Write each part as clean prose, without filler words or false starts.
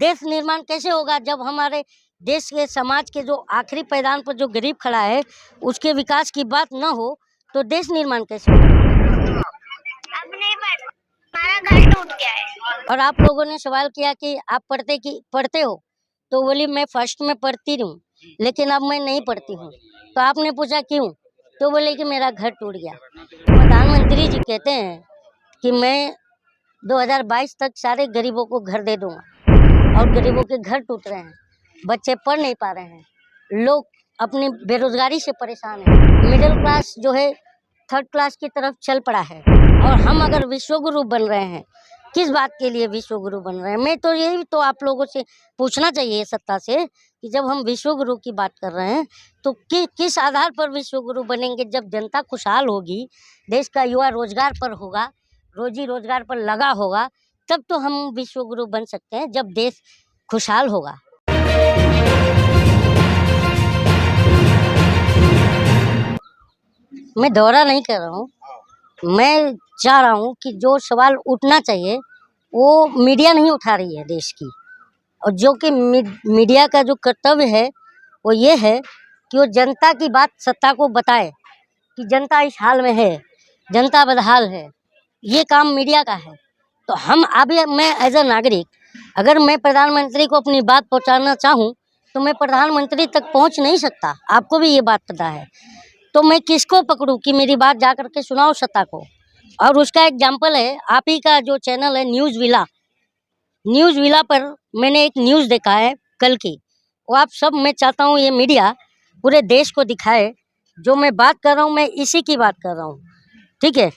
देश निर्माण कैसे होगा जब हमारे देश के समाज के जो आखिरी पायदान पर जो गरीब खड़ा है उसके विकास की बात न हो तो देश निर्माण कैसे होगा। अब नहीं हमारा घर टूट गया है। और आप लोगों ने सवाल किया कि आप पढ़ते हो, तो बोली मैं फर्स्ट में पढ़ती हूँ लेकिन अब मैं नहीं पढ़ती हूँ। तो आपने पूछा क्यों, तो बोले कि मेरा घर टूट गया। प्रधानमंत्री जी कहते हैं कि मैं 2022 तक सारे गरीबों को घर दे दूंगा और गरीबों के घर टूट रहे हैं, बच्चे पढ़ नहीं पा रहे हैं, लोग अपनी बेरोजगारी से परेशान हैं, मिडिल क्लास जो है थर्ड क्लास की तरफ चल पड़ा है। और हम अगर विश्वगुरु बन रहे हैं, किस बात के लिए विश्वगुरु बन रहे हैं। मैं तो यही तो आप लोगों से पूछना चाहिए सत्ता से कि जब हम विश्वगुरु की बात कर रहे हैं तो किस आधार पर विश्वगुरु बनेंगे। जब जनता खुशहाल होगी, देश का युवा रोजगार पर होगा, रोजी रोजगार पर लगा होगा, तब तो हम विश्वगुरु बन सकते हैं, जब देश खुशहाल होगा। मैं दौरा नहीं कर रहा हूँ, मैं चाह रहा हूँ कि जो सवाल उठना चाहिए वो मीडिया नहीं उठा रही है देश की। और जो कि मीडिया का जो कर्तव्य है वो ये है कि वो जनता की बात सत्ता को बताए कि जनता इस हाल में है, जनता बदहाल है। ये काम मीडिया का है। तो हम अभी मैं एज अ नागरिक अगर मैं प्रधानमंत्री को अपनी बात पहुंचाना चाहूँ तो मैं प्रधानमंत्री तक पहुंच नहीं सकता, आपको भी ये बात पता है। तो मैं किसको पकड़ूं कि मेरी बात जा करके सुनाओ सत्ता को। और उसका एग्जाम्पल है आप ही का जो चैनल है न्यूज़ विला पर मैंने एक न्यूज़ देखा है कल की। वो आप सब, मैं चाहता हूँ ये मीडिया पूरे देश को दिखाए। जो मैं बात कर रहा हूँ मैं इसी की बात कर रहा हूँ, ठीक है,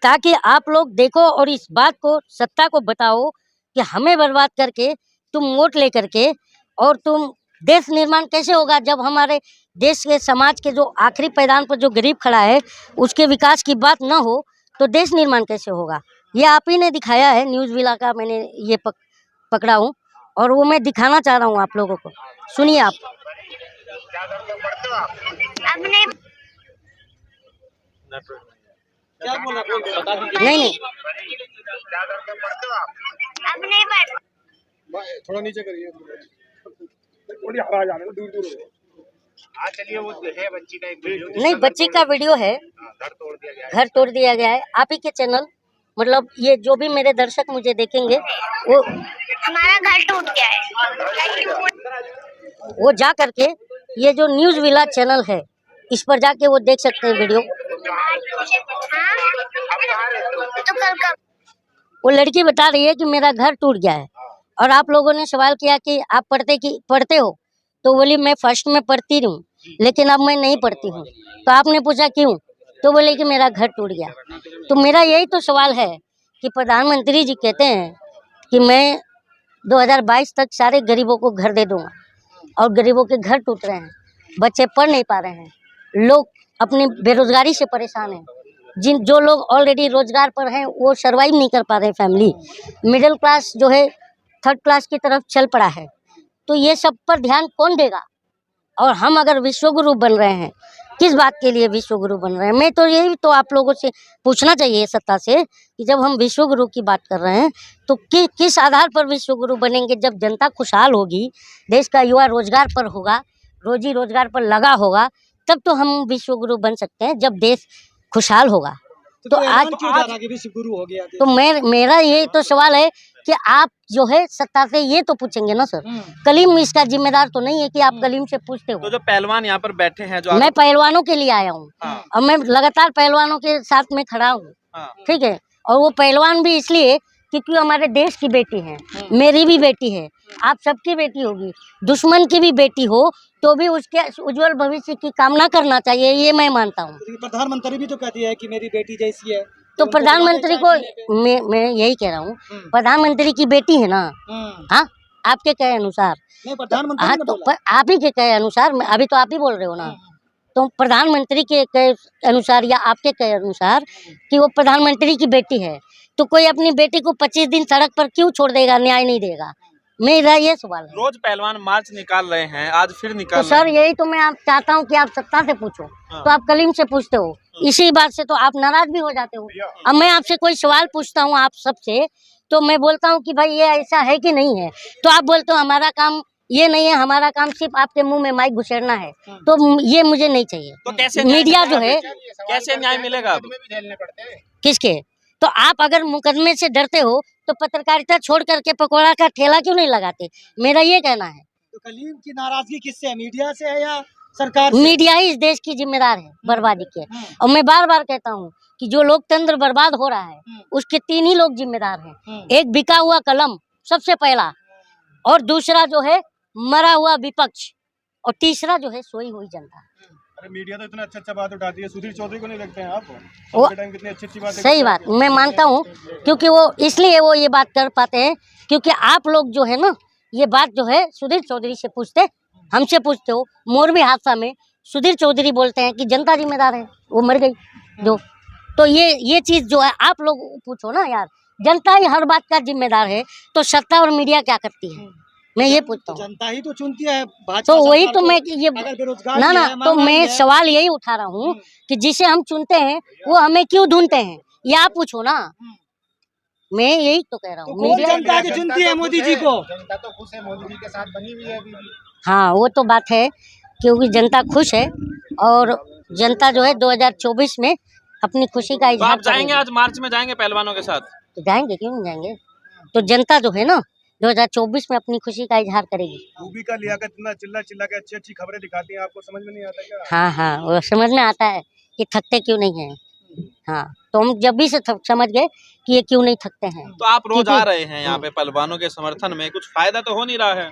ताकि आप लोग देखो और इस बात को सत्ता को बताओ कि हमें बर्बाद करके तुम वोट ले करके और तुम देश निर्माण कैसे होगा जब हमारे देश के समाज के जो आखिरी पायदान पर जो गरीब खड़ा है उसके विकास की बात न हो तो देश निर्माण कैसे होगा। ये आप ही ने दिखाया है, न्यूज़ विला का मैंने ये पकड़ा हूँ और वो मैं दिखाना चाह रहा हूँ आप लोगों को। सुनिए आप। अब नहीं क्या बोला बता दीजिए। नहीं अब नहीं थोड़ा नीचे करिए, थोड़ी हरा जाने दूर दूर हो। हाँ चलिए, वो है बच्ची का एक वीडियो, नहीं, बच्ची का वीडियो है, घर तोड़ दिया गया है। आप ही के चैनल, मतलब ये जो भी मेरे दर्शक मुझे देखेंगे वो हमारा घर टूट गया है। वो जा करके ये जो न्यूज़ विला चैनल है इस पर जाके वो देख सकते हैं वीडियो। तो कल कब वो लड़की बता रही है कि मेरा घर टूट गया है। और आप लोगों ने सवाल किया कि आप पढ़ते हो, तो बोली मैं फर्स्ट में पढ़ती हूँ लेकिन अब मैं नहीं पढ़ती हूँ। तो आपने पूछा क्यों, तो बोले कि मेरा घर टूट गया। तो मेरा यही तो सवाल है कि प्रधानमंत्री जी कहते हैं कि मैं 2022 तक सारे गरीबों को घर दे दूंगा और गरीबों के घर टूट रहे हैं, बच्चे पढ़ नहीं पा रहे हैं, लोग अपनी बेरोजगारी से परेशान हैं। जो लोग ऑलरेडी रोजगार पर हैं वो सर्वाइव नहीं कर पा रहे, फैमिली मिडिल क्लास जो है थर्ड क्लास की तरफ चल पड़ा है। तो ये सब पर ध्यान कौन देगा। और हम अगर विश्वगुरु बन रहे हैं, किस बात के लिए विश्वगुरु बन रहे हैं। मैं तो यही तो आप लोगों से पूछना चाहिए सत्ता से कि जब हम विश्वगुरु की बात कर रहे हैं तो किस आधार पर विश्वगुरु बनेंगे। जब जनता खुशहाल होगी, देश का युवा रोजगार पर होगा, रोजी रोजगार पर लगा होगा, तब तो हम विश्वगुरु बन सकते हैं, जब देश खुशहाल होगा। तो आज विश्वगुरु हो गया। तो मेरा यही तो सवाल है कि आप जो है सत्ता से ये तो पूछेंगे ना सर। कलीम इसका जिम्मेदार तो नहीं है कि आप कलीम से पूछते हो। तो जो पहलवान यहाँ पर बैठे हैं, जो मैं पहलवानों के लिए आया हूँ। हाँ। और मैं लगातार पहलवानों के साथ में खड़ा हूँ। हाँ। ठीक है, और वो पहलवान भी इसलिए क्योंकि हमारे देश की बेटी है, मेरी भी बेटी है, आप सबकी बेटी होगी, दुश्मन की भी बेटी हो तो भी उसके उज्जवल भविष्य की कामना करना चाहिए, ये मैं मानता हूँ। प्रधानमंत्री भी तो कहती है कि मेरी बेटी जैसी है। तो प्रधानमंत्री को मैं यही कह रहा हूँ, प्रधानमंत्री की बेटी है ना। हाँ, आपके कहे अनुसार नहीं, प्रधानमंत्री हाँ, तो आप ही के कहे अनुसार, अभी तो आप ही बोल रहे हो ना। तो प्रधानमंत्री के कहे अनुसार या आपके कहे अनुसार कि वो प्रधानमंत्री की बेटी है, तो कोई अपनी बेटी को 25 दिन सड़क पर क्यों छोड़ देगा, न्याय नहीं देगा। मेरा ये सवाल है। रोज पहलवान मार्च निकाल रहे हैं, आज फिर निकाल तो सर यही तो मैं आप चाहता हूँ कि आप सत्ता से पूछो। तो आप कलीम से पूछते हो, इसी बात से तो आप नाराज भी हो जाते हो। अब मैं आपसे कोई सवाल पूछता हूँ आप सबसे, तो मैं बोलता हूँ कि भाई ये ऐसा है कि नहीं है, तो आप बोलते हो हमारा काम ये नहीं है, हमारा काम सिर्फ आपके मुंह में माइक घुसेड़ना है, तो ये मुझे नहीं चाहिए। तो कैसे मीडिया जो है कैसे न्याय मिलेगा अब? किसके, तो आप अगर मुकदमे से डरते हो तो पत्रकारिता छोड़ करके पकौड़ा का ठेला क्यों नहीं लगाते, मेरा ये कहना है। तो कलीम की नाराजगी किससे है, मीडिया से है या सरकार से? मीडिया ही इस देश की जिम्मेदार है बर्बादी के, और मैं बार बार कहता हूँ कि जो लोकतंत्र बर्बाद हो रहा है उसके 3 ही लोग जिम्मेदार हैं। एक बिका हुआ कलम सबसे पहला, और दूसरा जो है मरा हुआ विपक्ष, और तीसरा जो है सोई हुई जनता। अरे मीडिया तो इतना अच्छा बात उठाती है, सुधीर चौधरी को नहीं देखते हैं आप? वो टाइम कितनी अच्छी बात है। सही बात मैं मानता हूँ, क्योंकि वो इसलिए वो ये बात कर पाते हैं क्योंकि आप लोग जो है ना ये बात जो है सुधीर चौधरी से पूछते, हमसे पूछते हो। मोरबी हादसा में सुधीर चौधरी बोलते हैं कि जनता जिम्मेदार है, वो मर गई जो, तो ये चीज जो है आप लोग पूछो ना यार, जनता ही हर बात का जिम्मेदार है, तो सत्ता और मीडिया क्या करती है, मैं ये पूछता हूँ। जनता ही तो चुनती है भाजपा तो वही सरकार तो को। मैं ये अगर बेरोजगार ना भी ना है, तो महंगाई मैं है, सवाल यही उठा रहा हूँ कि जिसे हम चुनते हैं वो हमें क्यों ढूंढते हैं, ये आप पूछो ना, मैं यही तो कह रहा तो हूँ। कौन मीडिया जनता की चुनती है मोदी जी को? जनता तो खुश है, मोदी जी के साथ बनी हुई है अभी भी। हाँ वो तो बात है, क्योंकि जनता खुश है, और जनता जो है 2024 में अपनी खुशी का तो इजहार आप जाएंगे करेगी। आज मार्च में, जाएंगे पहलवानों के साथ? तो जाएंगे, क्यों नहीं जाएंगे, तो जनता जो है ना 2024 में अपनी खुशी का इजहार करेगी। मूवी का लियाकत इतना चिल्ला चिल्ला के अच्छी खबरें दिखाती हैं, आपको समझ में नहीं आता क्या? हाँ हाँ वो समझ में आता है कि थकते क्यों नहीं हैं। हाँ तो हम जब भी से समझ गए कि ये क्यों नहीं थकते हैं। तो आप रोज क्योंकि- आ रहे हैं यहाँ पे पहलवानों के समर्थन में, कुछ फायदा तो हो नहीं रहा है?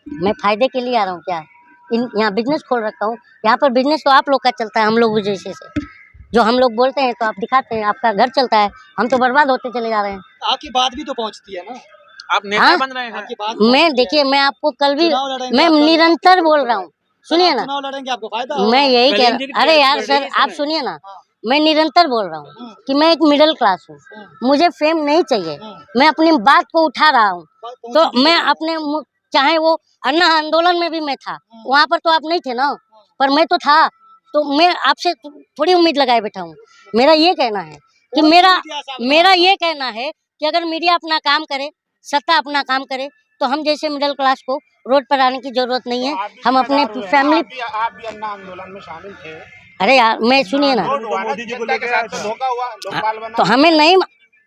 मैं फायदे के लिए आ रहा हूँ क्या, यहाँ बिजनेस खोल रखा हूँ, यहाँ पर बिजनेस तो आप लोग का चलता है, हम लोग जैसे से जो हम लोग बोलते हैं तो आप दिखाते हैं, आपका घर चलता है, हम तो बर्बाद होते चले जा रहे हैं। आपकी बात भी तो पहुंचती है ना, आप नेता हाँ? बन रहे हैं। आपकी बात मैं पहुंचती है। देखिए मैं आपको कल भी चुनाव लड़ेंगे मैं आप कल। निरंतर बोल रहा हूँ, सुनिए ना, चुनाव लड़ेंगे आपको फायदा होगा। मैं यही कह कलिंग जी की रहा, अरे यार तैयारी सर कर रही है आप इसमें। सुनिए ना, मैं निरंतर बोल रहा हूँ कि मैं एक मिडिल क्लास हूँ, मुझे फेम नहीं चाहिए, मैं अपनी बात को उठा रहा हूँ, तो मैं अपने चाहे वो अन्ना आंदोलन में भी मैं था, वहाँ पर तो आप नहीं थे ना, पर मैं तो था, तो मैं आपसे थोड़ी उम्मीद लगाए बैठा हूँ। मेरा ये कहना है कि मेरा ये कहना है कि अगर मीडिया अपना काम करे, सत्ता अपना काम करे, तो हम जैसे मिडिल क्लास को रोड पर आने की जरूरत नहीं है। हम अपने फैमिली, आप भी अन्ना आंदोलन में शामिल थे। अरे यार मैं सुनिए ना, मोदी जी को लेकर आए थे, धोखा हुआ, लोकपाल बना। तो हमें नहीं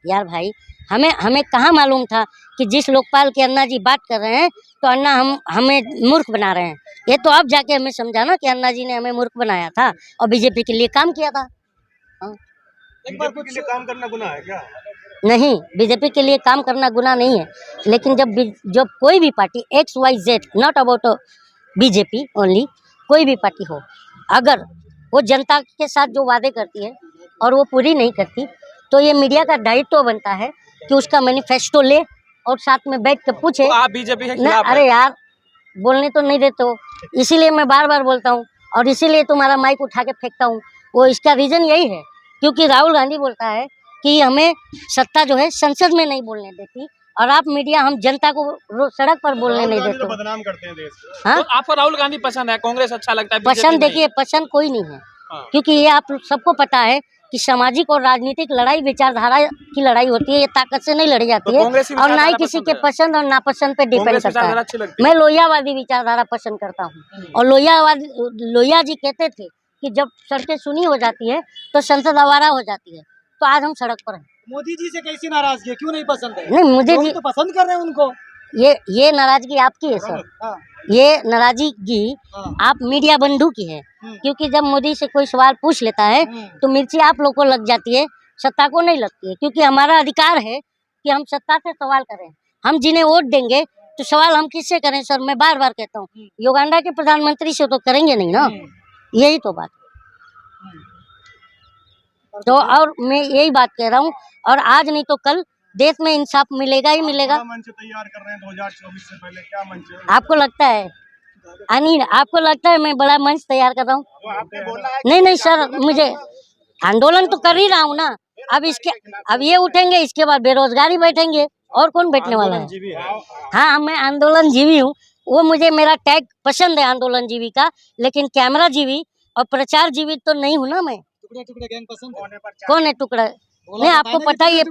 यार भाई, हमें कहाँ मालूम था कि जिस लोकपाल के अन्ना जी बात कर रहे हैं तो अन्ना हमें मूर्ख बना रहे हैं। ये तो अब जाके हमें समझा ना कि अन्ना जी ने हमें मूर्ख बनाया था और बीजेपी के लिए काम किया था। हाँ? एक बार बीजेपी के लिए काम करना गुनाह है क्या? नहीं, बीजेपी के लिए काम करना गुनाह नहीं है, लेकिन जब कोई भी party XYZ, not about BJP only, कोई भी पार्टी हो, अगर वो जनता के साथ जो वादे करती है और वो पूरी नहीं करती, तो ये मीडिया का दायित्व बनता है कि उसका मैनिफेस्टो ले और साथ में बैठ के पूछे। तो आप बीजेपी के ना, खिलाफ हैं? अरे यार बोलने तो नहीं देते हो, इसीलिए मैं बार बार बोलता हूँ और इसीलिए तुम्हारा माइक उठा के फेंकता हूँ। वो इसका रीजन यही है क्योंकि राहुल गांधी बोलता है कि हमें सत्ता जो है संसद में नहीं बोलने देती, और आप मीडिया हम जनता को सड़क पर बोलने नहीं देते हो। बदनाम करते हैं देश को। हाँ तो आपको राहुल गांधी पसंद है, कांग्रेस अच्छा लगता है, पसंद बीजेपी नहीं? देखिए पसंद कोई नहीं है, हाँ। क्योंकि ये आप सबको पता है कि सामाजिक और राजनीतिक लड़ाई विचारधारा की लड़ाई होती है, ये ताकत से नहीं लड़ी जाती तो है कांग्रेस की और ना ही विचारधारा किसी पसंद के है? पसंद और नापसंद पे डिपेंड कांग्रेस करता विचारधारा है। अच्छी लगती है? मैं लोहियावादी विचारधारा पसंद करता हूँ, और लोहिया जी कहते थे कि जब सड़कें सुनी हो जाती है तो संसद आवारा हो जाती है, तो आज हम सड़क पर हैं। मोदी जी से कैसी नाराजगी है, क्यों नहीं पसंद है? नहीं मुझे लोग जी तो पसंद कर रहे हैं उनको। ये नाराजगी आपकी है सर, हाँ, ये नाराजगी हाँ। आप मीडिया बंधु की है, क्योंकि जब मोदी से कोई सवाल पूछ लेता है तो मिर्ची आप लोग को लग जाती है, सत्ता को नहीं लगती है, क्योंकि हमारा अधिकार है कि हम सत्ता से सवाल करें। हम जिन्हें वोट देंगे तो सवाल हम किससे करें सर, मैं बार बार कहता हूँ, युगांडा के प्रधानमंत्री से तो करेंगे नहीं ना, यही तो बात। तो और मैं यही बात कह रहा हूँ, और आज नहीं तो कल देश में इंसाफ मिलेगा ही मिलेगा। मंच तैयार कर रहे हैं 2024 से पहले, क्या मंच है? आपको लगता है अनिल, आपको लगता है मैं बड़ा मंच तैयार कर रहा हूँ? वो आपने बोला है नहीं नहीं सर, मुझे आंदोलन तो कर ही रहा हूँ ना, अब ये उठेंगे, इसके बाद बेरोजगारी बैठेंगे, और कौन बैठने वाला है? हाँ मैं आंदोलन जीवी हूँ, वो मुझे मेरा टैग पसंद है आंदोलन जीवी का, लेकिन कैमरा जीवी और प्रचार जीवी तो नहीं हूँ ना मैं। टुकड़े टुकड़े गैंग पसंद है? कौन है टुकड़ा? नहीं, आपको पता ही है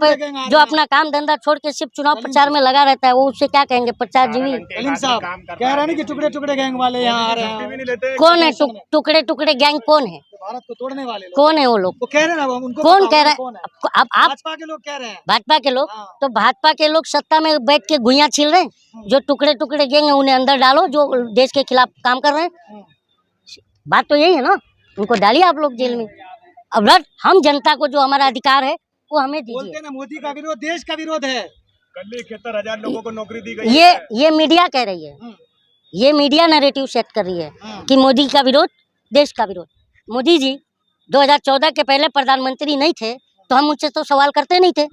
जो अपना काम धंधा छोड़ के सिर्फ चुनाव प्रचार में लगा रहता है, वो उससे क्या कहेंगे प्रचार जीवी। कलीम साहब कह रहे हैं ना कि टुकड़े टुकड़े गैंग वाले यहाँ आ रहे हैं, कौन है टुकड़े टुकड़े गैंग? कौन है? भारत को तोड़ने वाले लोग कौन है वो लोग? वो कह रहे हैं ना, उनको कौन बताओ कह रहा कौन है? अब आप भाजपा के लोग कह रहे हैं। भाजपा के लोग, हाँ। तो भाजपा के लोग सत्ता में बैठ के गुइयां छील रहे हैं। जो टुकड़े टुकड़े गैंग है उन्हें अंदर डालो, जो देश के खिलाफ काम कर रहे हैं। बात तो यही है ना, उनको डालिए आप लोग जेल में। अब हम जनता को जो हमारा अधिकार है वो हमें बोलते दीजिए। हैं ना मोदी का विरोध देश का विरोध है। कल 71,000 लोगों को नौकरी दी गई ये मीडिया कह रही है, ये मीडिया नैरेटिव सेट कर रही है कि मोदी का विरोध देश का विरोध। मोदी जी 2014 के पहले प्रधानमंत्री नहीं थे तो हम उनसे तो सवाल करते नहीं थे।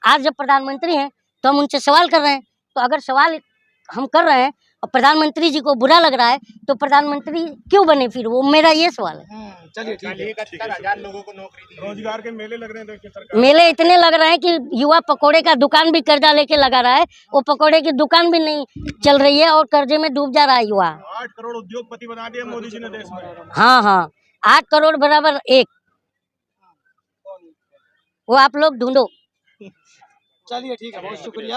आज जब प्रधानमंत्री हैं तो हम उनसे सवाल कर रहे हैं। तो अगर सवाल हम कर रहे हैं और प्रधानमंत्री जी को बुरा लग रहा है तो प्रधानमंत्री क्यों बने फिर? वो मेरा ये सवाल है। चलिए ठीक है। 71,000 लोगों को नौकरी दी। रोजगार के मेले लग रहे हैं देखिए सरकार। मेले इतने लग रहे हैं कि युवा पकोड़े का दुकान भी कर्जा लेके लगा रहा है, वो पकोड़े की दुकान भी नहीं चल रही है और कर्जे में डूब जा रहा है युवा। 8 करोड़ उद्योगपति बना दिए मोदी जी ने देश में। हाँ हाँ, 8 करोड़ बराबर 1, वो आप लोग ढूंढो। चलिए ठीक है, बहुत शुक्रिया।